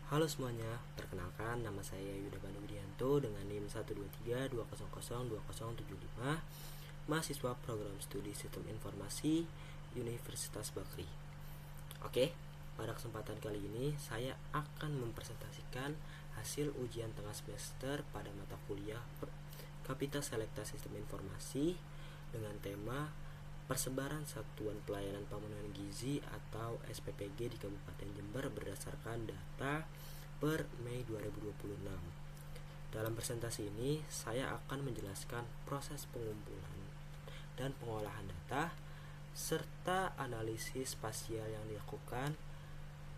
Halo semuanya, perkenalkan nama saya Yuda Pandu Widianto dengan NIM 12320020075, mahasiswa program studi Sistem Informasi Universitas Bakri. Oke, pada kesempatan kali ini saya akan mempresentasikan hasil ujian tengah semester pada mata kuliah Kapita Selekta Sistem Informasi dengan tema Persebaran Satuan Pelayanan Pemenuhan Gizi atau SPPG di Kabupaten Jember berdasarkan data per Mei 2026. Dalam presentasi ini saya akan menjelaskan proses pengumpulan dan pengolahan data serta analisis spasial yang dilakukan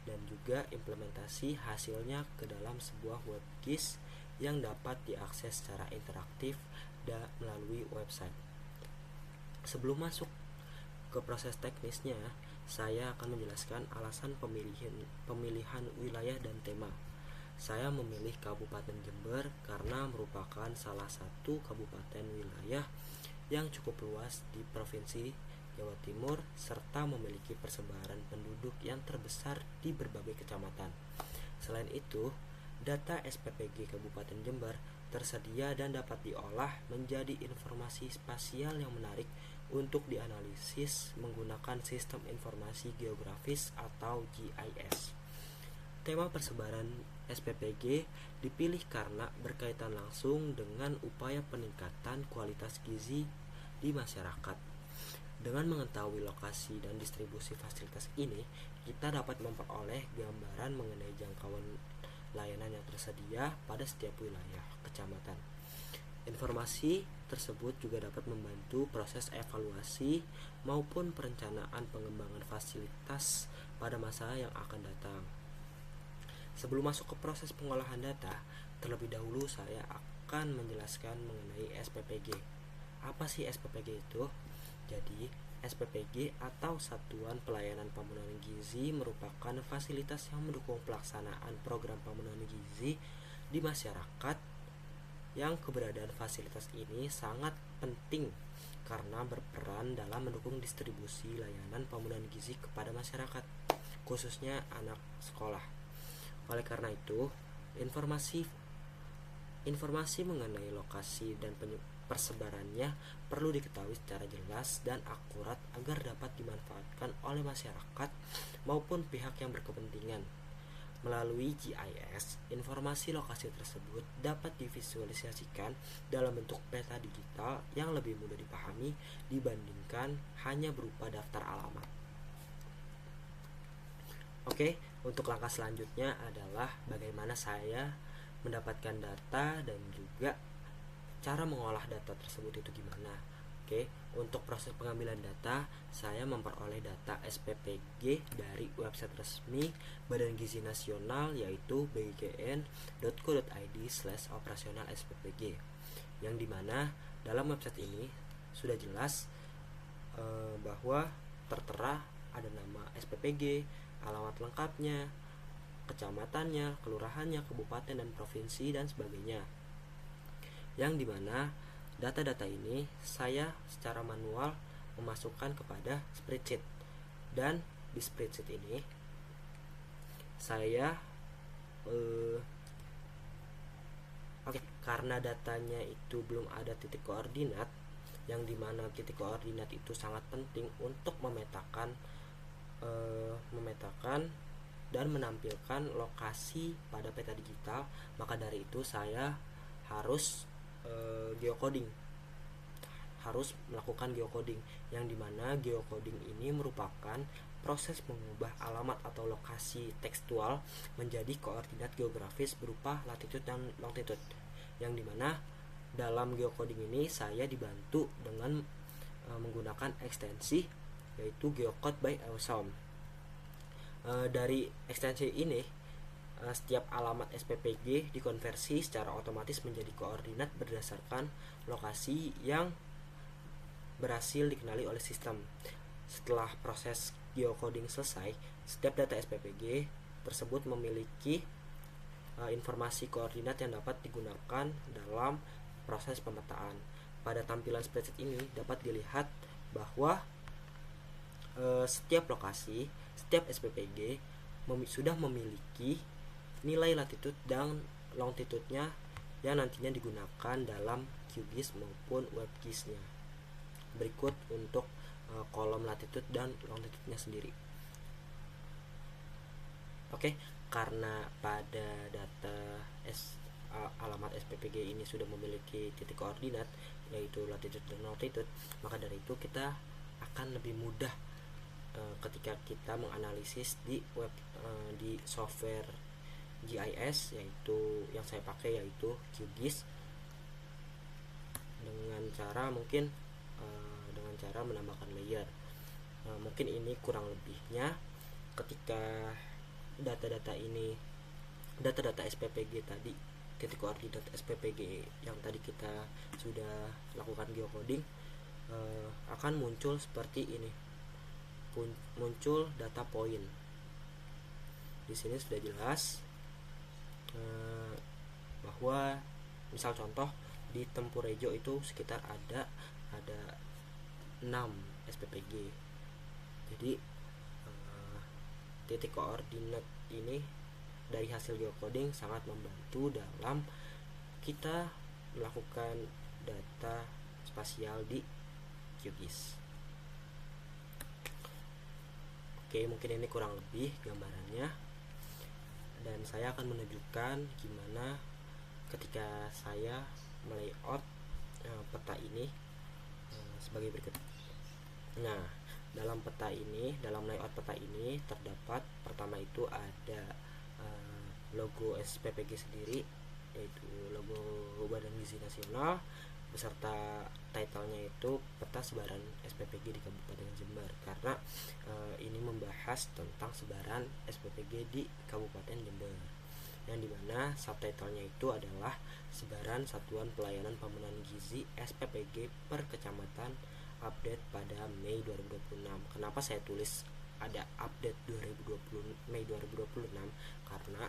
dan juga implementasi hasilnya ke dalam sebuah webGIS yang dapat diakses secara interaktif melalui website. Sebelum masuk ke proses teknisnya, saya akan menjelaskan alasan pemilihan wilayah dan tema. Saya memilih Kabupaten Jember karena merupakan salah satu kabupaten wilayah yang cukup luas di Provinsi Jawa Timur serta memiliki persebaran penduduk yang terbesar di berbagai kecamatan. Selain itu, data SPPG Kabupaten Jember tersedia dan dapat diolah menjadi informasi spasial yang menarik untuk dianalisis menggunakan sistem informasi geografis atau GIS. Tema persebaran SPPG dipilih karena berkaitan langsung dengan upaya peningkatan kualitas gizi di masyarakat. Dengan mengetahui lokasi dan distribusi fasilitas ini, kita dapat memperoleh gambaran mengenai jangkauan layanan yang tersedia pada setiap wilayah kecamatan. Informasi tersebut juga dapat membantu proses evaluasi maupun perencanaan pengembangan fasilitas pada masa yang akan datang. Sebelum masuk ke proses pengolahan data, terlebih dahulu saya akan menjelaskan mengenai SPPG. Apa sih SPPG itu? Jadi, SPPG atau Satuan Pelayanan Pemenuhan Gizi merupakan fasilitas yang mendukung pelaksanaan program pemenuhan gizi di masyarakat, yang keberadaan fasilitas ini sangat penting karena berperan dalam mendukung distribusi layanan pemenuhan gizi kepada masyarakat, khususnya anak sekolah. Oleh karena itu, informasi mengenai lokasi dan persebarannya perlu diketahui secara jelas dan akurat agar dapat dimanfaatkan oleh masyarakat maupun pihak yang berkepentingan. Melalui GIS, informasi lokasi tersebut dapat divisualisasikan dalam bentuk peta digital yang lebih mudah dipahami dibandingkan hanya berupa daftar alamat. Oke, untuk langkah selanjutnya adalah bagaimana saya mendapatkan data dan juga cara mengolah data tersebut itu gimana. Oke, untuk proses pengambilan data, saya memperoleh data SPPG dari website resmi Badan Gizi Nasional, yaitu bgn.co.id/operasional/SPPG, yang dimana dalam website ini sudah jelas bahwa tertera ada nama SPPG, alamat lengkapnya, kecamatannya, kelurahannya, kabupaten dan provinsi dan sebagainya. Yang dimana data-data ini saya secara manual memasukkan kepada spreadsheet, dan di spreadsheet ini saya karena datanya itu belum ada titik koordinat, yang dimana titik koordinat itu sangat penting untuk memetakan dan menampilkan lokasi pada peta digital, maka dari itu saya harus geocoding, harus melakukan geocoding, yang dimana geocoding ini merupakan proses mengubah alamat atau lokasi tekstual menjadi koordinat geografis berupa latitude dan longitude, yang dimana dalam geocoding ini saya dibantu dengan menggunakan ekstensi yaitu Geocode by Awesome. Dari ekstensi ini, setiap alamat SPPG dikonversi secara otomatis menjadi koordinat berdasarkan lokasi yang berhasil dikenali oleh sistem. Setelah proses geocoding selesai, setiap data SPPG tersebut memiliki informasi koordinat yang dapat digunakan dalam proses pemetaan. Pada tampilan spreadsheet ini dapat dilihat bahwa setiap lokasi, setiap SPPG sudah memiliki nilai latitude dan longitude-nya yang nantinya digunakan dalam QGIS maupun WebGIS-nya. Berikut untuk kolom latitude dan longitude-nya sendiri. Oke, karena pada data alamat SPPG ini sudah memiliki titik koordinat yaitu latitude dan longitude, maka dari itu kita akan lebih mudah ketika kita menganalisis di di software GIS, yaitu yang saya pakai yaitu QGIS, dengan cara menambahkan layer. Mungkin ini kurang lebihnya ketika data-data SPPG tadi, titik koordinat SPPG yang tadi kita sudah lakukan geocoding, akan muncul seperti ini, muncul data point. Di sini sudah jelas bahwa misal contoh di Tempurejo itu sekitar ada 6 SPPG. Jadi titik koordinat ini dari hasil geocoding sangat membantu dalam kita melakukan data spasial di QGIS. Oke, mungkin ini kurang lebih gambarannya, dan saya akan menunjukkan gimana ketika saya melayout peta ini sebagai berikut. Nah, dalam layout peta ini terdapat, pertama itu ada logo SPPG sendiri, yaitu logo Badan Gizi Nasional, beserta title-nya itu peta sebaran SPPG di Kabupaten Jember, karena ini membahas tentang sebaran SPPG di Kabupaten Jember, yang dimana subtitle-nya itu adalah sebaran Satuan Pelayanan Pemenuhan Gizi SPPG per kecamatan update pada Mei 2026. Kenapa saya tulis ada update Mei 2026? Karena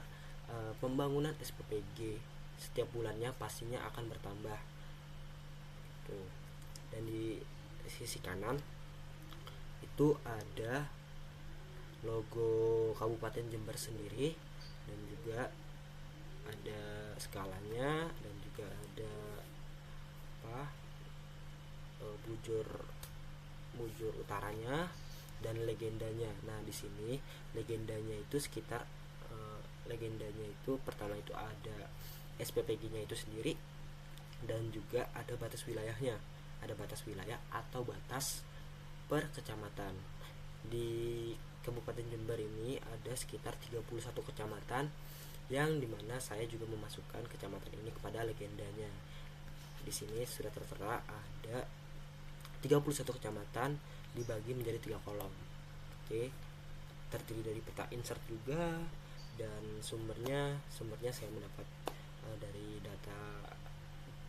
pembangunan SPPG setiap bulannya pastinya akan bertambah. Dan di sisi kanan itu ada logo Kabupaten Jember sendiri, dan juga ada skalanya, dan juga ada bujur utaranya dan legendanya. Nah, di sini legendanya itu sekitar legendanya itu pertama itu ada SPPG-nya itu sendiri, dan juga ada batas wilayahnya, ada batas wilayah atau batas per kecamatan. Di Kabupaten Jember ini ada sekitar 31 kecamatan, yang dimana saya juga memasukkan kecamatan ini kepada legendanya. Di sini sudah tertera ada 31 kecamatan dibagi menjadi 3 kolom. Oke, terdiri dari peta insert juga, dan sumbernya saya mendapat dari data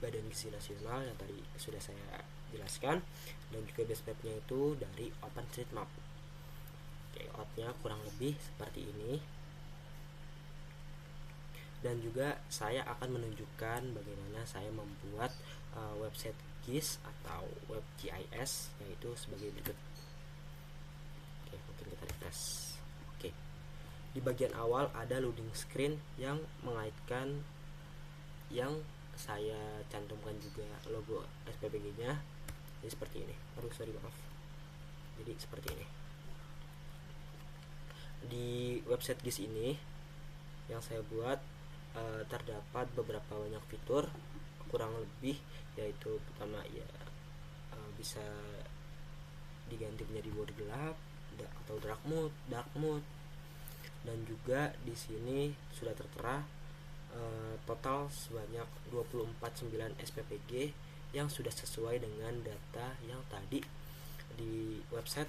Badan Gizi Nasional yang tadi sudah saya jelaskan, dan juga base mapnya itu dari OpenStreetMap. Layoutnya kurang lebih seperti ini, dan juga saya akan menunjukkan bagaimana saya membuat website GIS atau web GIS, yaitu sebagai berikut. Oke, mungkin kita refresh. Oke, di bagian awal ada loading screen yang mengaitkan, yang saya cantumkan juga logo SPPG-nya. Jadi seperti ini. Maaf. Jadi seperti ini. Di website GIS ini yang saya buat terdapat beberapa banyak fitur, kurang lebih, yaitu pertama ya bisa diganti menjadi mode gelap atau dark mode, dan juga di sini sudah tertera total sebanyak 24.9 SPPG yang sudah sesuai dengan data yang tadi di website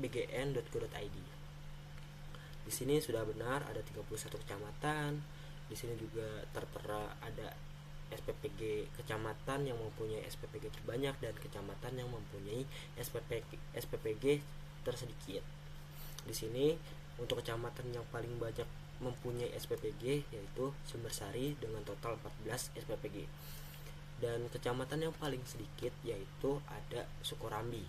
bgn.go.id. Di sini sudah benar ada 31 kecamatan. Di sini juga tertera ada SPPG kecamatan yang mempunyai SPPG terbanyak dan kecamatan yang mempunyai SPPG tersedikit. Di sini untuk kecamatan yang paling banyak mempunyai SPPG yaitu Sumbersari dengan total 14 SPPG, dan kecamatan yang paling sedikit yaitu ada Sukorambi.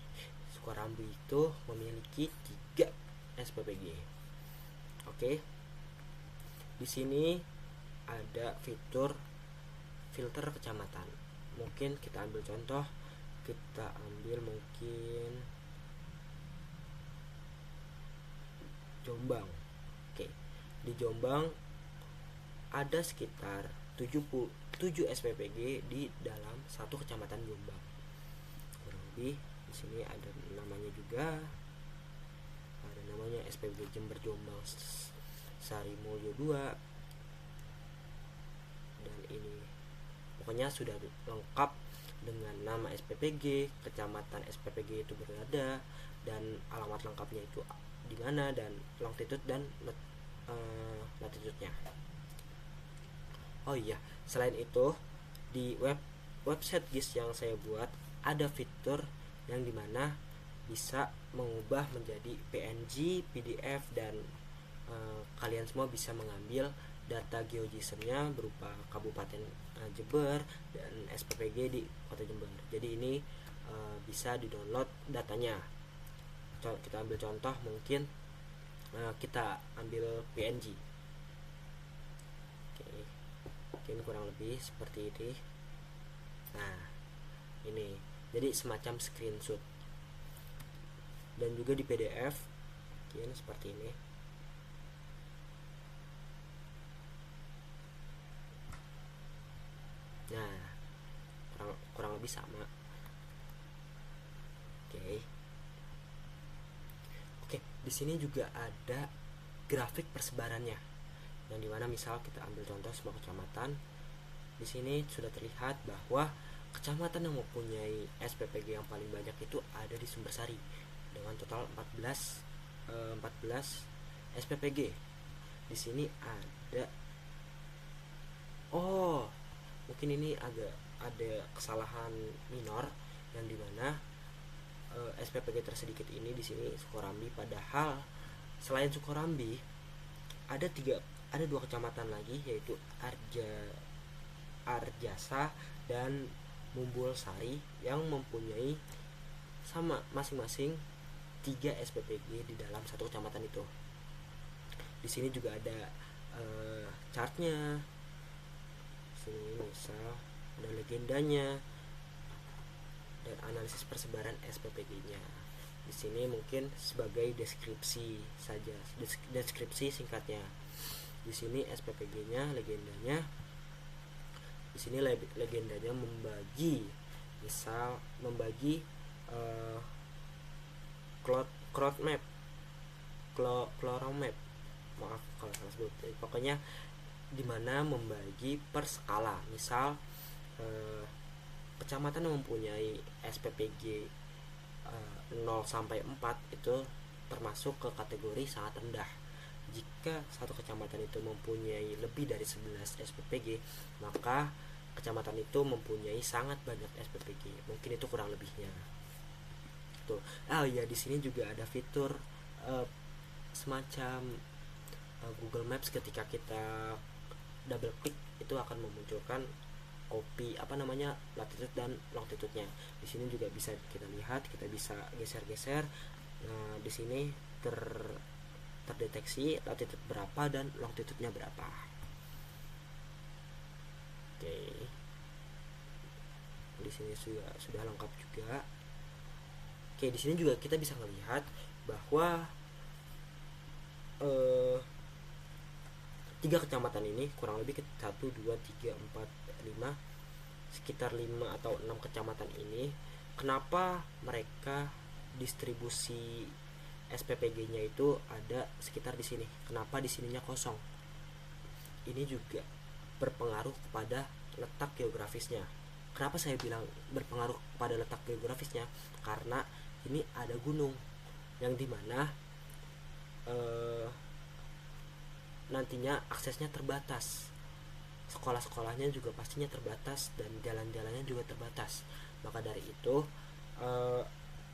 Sukorambi itu memiliki 3 SPPG. Oke, Di sini ada fitur filter kecamatan. Mungkin kita ambil contoh, kita ambil mungkin Jombang. Oke, di Jombang ada sekitar 77 SPPG di dalam satu kecamatan Jombang. Kurang lebih di sini ada namanya juga, ada namanya SPPG Jember Jombang Sari Mulyo 2, dan ini pokoknya sudah lengkap dengan nama SPPG, kecamatan SPPG itu berada, dan alamat lengkapnya itu di mana, dan longitude dan latitude-nya. Oh iya, selain itu di website GIS yang saya buat ada fitur yang dimana bisa mengubah menjadi PNG, PDF, dan kalian semua bisa mengambil data GeoJSON-nya berupa Kabupaten Jember dan SPPG di Kota Jember. Jadi ini bisa di-download datanya. Kita ambil contoh, mungkin kita ambil PNG. Oke, mungkin kurang lebih seperti ini. Nah, ini jadi semacam screenshot, dan juga di PDF mungkin seperti ini. Nah, kurang lebih sama. Oke, di sini juga ada grafik persebarannya, yang dimana misal kita ambil contoh semua kecamatan. Di sini sudah terlihat bahwa kecamatan yang mempunyai SPPG yang paling banyak itu ada di Sumbersari dengan total 14 SPPG. Di sini ada, mungkin ini agak ada kesalahan minor, yang dimana SPPG tersedikit ini di sini Sukorambi, padahal selain Sukorambi ada dua kecamatan lagi, yaitu Arjasa dan Mumbul Sari, yang mempunyai sama masing-masing 3 SPPG di dalam satu kecamatan itu. Di sini juga ada chartnya. Sini misal ada legendanya dan analisis persebaran SPPG-nya. Di sini mungkin sebagai deskripsi saja, deskripsi singkatnya. Di sini SPPG-nya, legendanya. Di sini legendanya membagi, misal membagi cloud map, map. Maaf kalau salah sebut. Pokoknya dimana membagi per skala. Misal kecamatan yang mempunyai SPPG 0 sampai 4 itu termasuk ke kategori sangat rendah. Jika satu kecamatan itu mempunyai lebih dari 11 SPPG, maka kecamatan itu mempunyai sangat banyak SPPG. Mungkin itu kurang lebihnya. Tuh. Di sini juga ada fitur semacam Google Maps. Ketika kita double klik itu akan memunculkan copy latitude dan longitude-nya. Di sini juga bisa kita lihat, kita bisa geser-geser. Nah, di sini terdeteksi latitude berapa dan longitude-nya berapa. Oke. Di sini sudah lengkap juga. Oke, di sini juga kita bisa melihat bahwa 3 kecamatan ini kurang lebih 1, 2, 3, 4, 5, sekitar 5 atau 6 kecamatan ini, kenapa mereka distribusi SPPG-nya itu ada sekitar di sini? Kenapa di sininya kosong? Ini juga berpengaruh kepada letak geografisnya. Kenapa saya bilang berpengaruh kepada letak geografisnya? Karena ini ada gunung yang dimana nantinya aksesnya terbatas, sekolah-sekolahnya juga pastinya terbatas, dan jalan-jalannya juga terbatas. Maka dari itu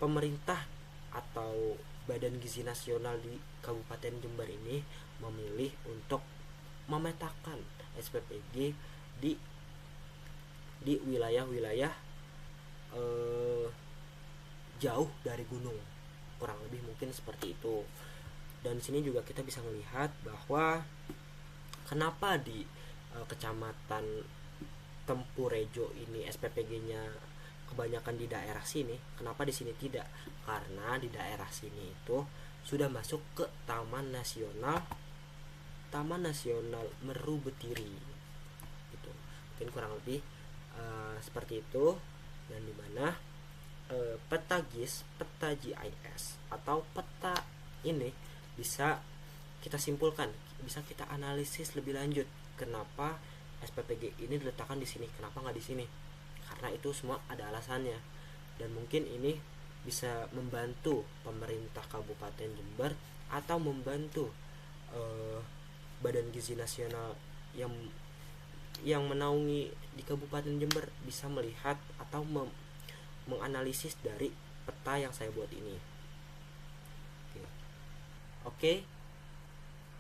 pemerintah atau Badan Gizi Nasional di Kabupaten Jember ini memilih untuk memetakan SPPG di wilayah-wilayah jauh dari gunung, kurang lebih mungkin seperti itu. Dan di sini juga kita bisa melihat bahwa kenapa di Kecamatan Tempurejo ini SPPG-nya kebanyakan di daerah sini, kenapa di sini tidak? Karena di daerah sini itu sudah masuk ke Taman Nasional Meru Betiri itu. Mungkin kurang lebih seperti itu, yang dimana peta GIS, peta GIS atau peta ini bisa kita simpulkan, bisa kita analisis lebih lanjut kenapa SPPG ini diletakkan di sini, kenapa nggak di sini, karena itu semua ada alasannya. Dan mungkin ini bisa membantu pemerintah Kabupaten Jember atau membantu Badan Gizi Nasional yang menaungi di Kabupaten Jember bisa melihat atau menganalisis dari peta yang saya buat ini.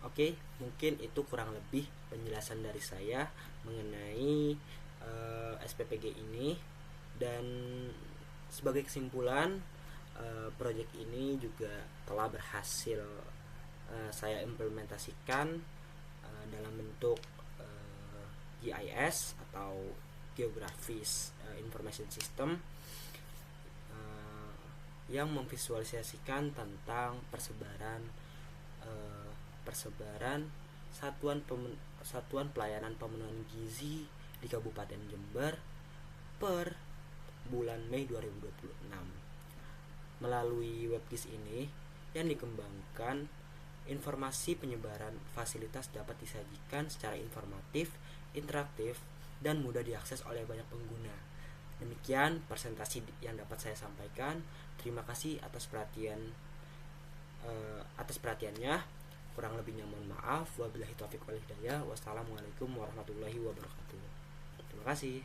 Oke, mungkin itu kurang lebih penjelasan dari saya mengenai SPPG ini. Dan sebagai kesimpulan, proyek ini juga telah berhasil saya implementasikan dalam bentuk GIS atau Geographic Information System yang memvisualisasikan tentang persebaran satuan pelayanan pemenuhan gizi di Kabupaten Jember per bulan Mei 2026. Melalui WebGIS ini yang dikembangkan, informasi penyebaran fasilitas dapat disajikan secara informatif, interaktif, dan mudah diakses oleh banyak pengguna. Demikian presentasi yang dapat saya sampaikan. Terima kasih atas perhatiannya. Kurang lebihnya mohon maaf. Wabillahi taufiq wal hidayah. Wassalamualaikum warahmatullahi wabarakatuh. Terima kasih.